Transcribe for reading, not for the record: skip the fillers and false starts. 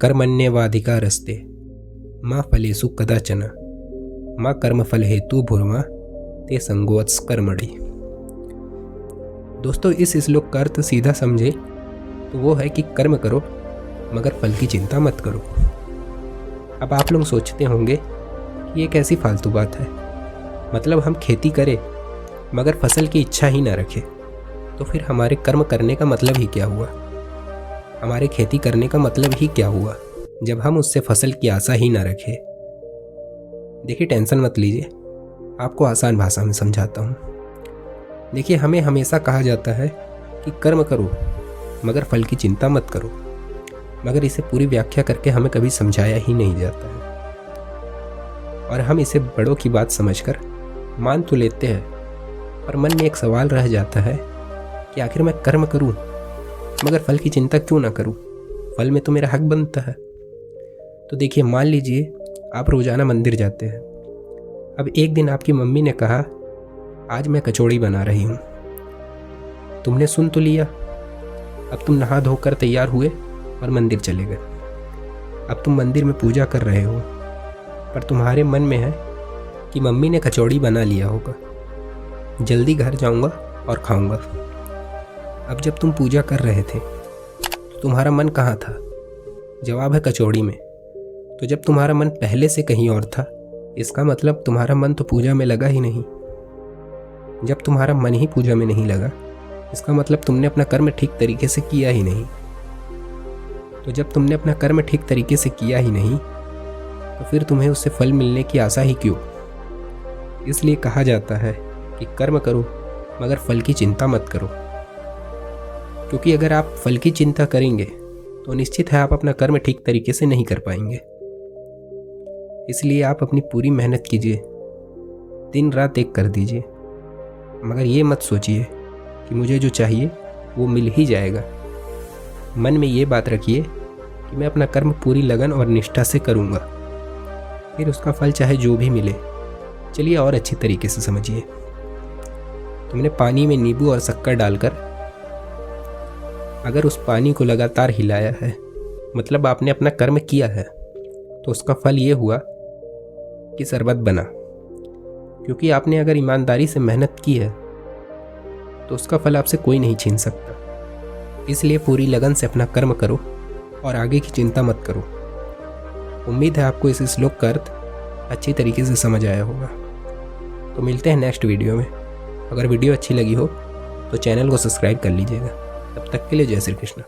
कर्मण्येवाधिकारस्ते मा फलेषु कदाचन मा कर्मफल हेतु भूर्मा ते संगोत्स कर्मणि। दोस्तों, इस श्लोक का अर्थ सीधा समझे तो वो है कि कर्म करो मगर फल की चिंता मत करो। अब आप लोग सोचते होंगे कि ये कैसी फालतू बात है, मतलब हम खेती करें मगर फसल की इच्छा ही ना रखें तो फिर हमारे कर्म करने का मतलब ही क्या हुआ, हमारे खेती करने का मतलब ही क्या हुआ जब हम उससे फसल की आशा ही ना रखें। देखिए, टेंशन मत लीजिए, आपको आसान भाषा में समझाता हूँ। देखिए, हमें हमेशा कहा जाता है कि कर्म करो मगर फल की चिंता मत करो, मगर इसे पूरी व्याख्या करके हमें कभी समझाया ही नहीं जाता है और हम इसे बड़ों की बात समझकर मान तो लेते हैं, पर मन में एक सवाल रह जाता है कि आखिर मैं कर्म करूं मगर फल की चिंता क्यों ना करूं, फल में तो मेरा हक बनता है। तो देखिए, मान लीजिए आप रोज़ाना मंदिर जाते हैं। अब एक दिन आपकी मम्मी ने कहा आज मैं कचौड़ी बना रही हूँ। तुमने सुन तो लिया, अब तुम नहा धोकर तैयार हुए और मंदिर चले गए। अब तुम मंदिर में पूजा कर रहे हो, पर तुम्हारे मन में है कि मम्मी ने कचौड़ी बना लिया होगा, जल्दी घर जाऊंगा और खाऊंगा। अब जब तुम पूजा कर रहे थे तो तुम्हारा मन कहाँ था? जवाब है कचौड़ी में। तो जब तुम्हारा मन पहले से कहीं और था, इसका मतलब तुम्हारा मन तो पूजा में लगा ही नहीं। जब तुम्हारा मन ही पूजा में नहीं लगा, इसका मतलब तुमने अपना कर्म ठीक तरीके से किया ही नहीं। तो जब तुमने अपना कर्म ठीक तरीके से किया ही नहीं तो फिर तुम्हें उससे फल मिलने की आशा ही क्यों? इसलिए कहा जाता है कि कर्म करो मगर फल की चिंता मत करो, क्योंकि अगर आप फल की चिंता करेंगे तो निश्चित है आप अपना कर्म ठीक तरीके से नहीं कर पाएंगे। इसलिए आप अपनी पूरी मेहनत कीजिए, दिन रात एक कर दीजिए, मगर ये मत सोचिए कि मुझे जो चाहिए वो मिल ही जाएगा। मन में ये बात रखिए कि मैं अपना कर्म पूरी लगन और निष्ठा से करूँगा, फिर उसका फल चाहे जो भी मिले। चलिए और अच्छी तरीके से समझिए। तुमने पानी में नींबू और शक्कर डालकर अगर उस पानी को लगातार हिलाया है, मतलब आपने अपना कर्म किया है, तो उसका फल ये हुआ कि शरबत बना। क्योंकि आपने अगर ईमानदारी से मेहनत की है तो उसका फल आपसे कोई नहीं छीन सकता। इसलिए पूरी लगन से अपना कर्म करो और आगे की चिंता मत करो। उम्मीद है आपको इस श्लोक का अर्थ अच्छी तरीके से समझ आया होगा। तो मिलते हैं नेक्स्ट वीडियो में। अगर वीडियो अच्छी लगी हो तो चैनल को सब्सक्राइब कर लीजिएगा। तब तक के लिए जय श्री कृष्ण।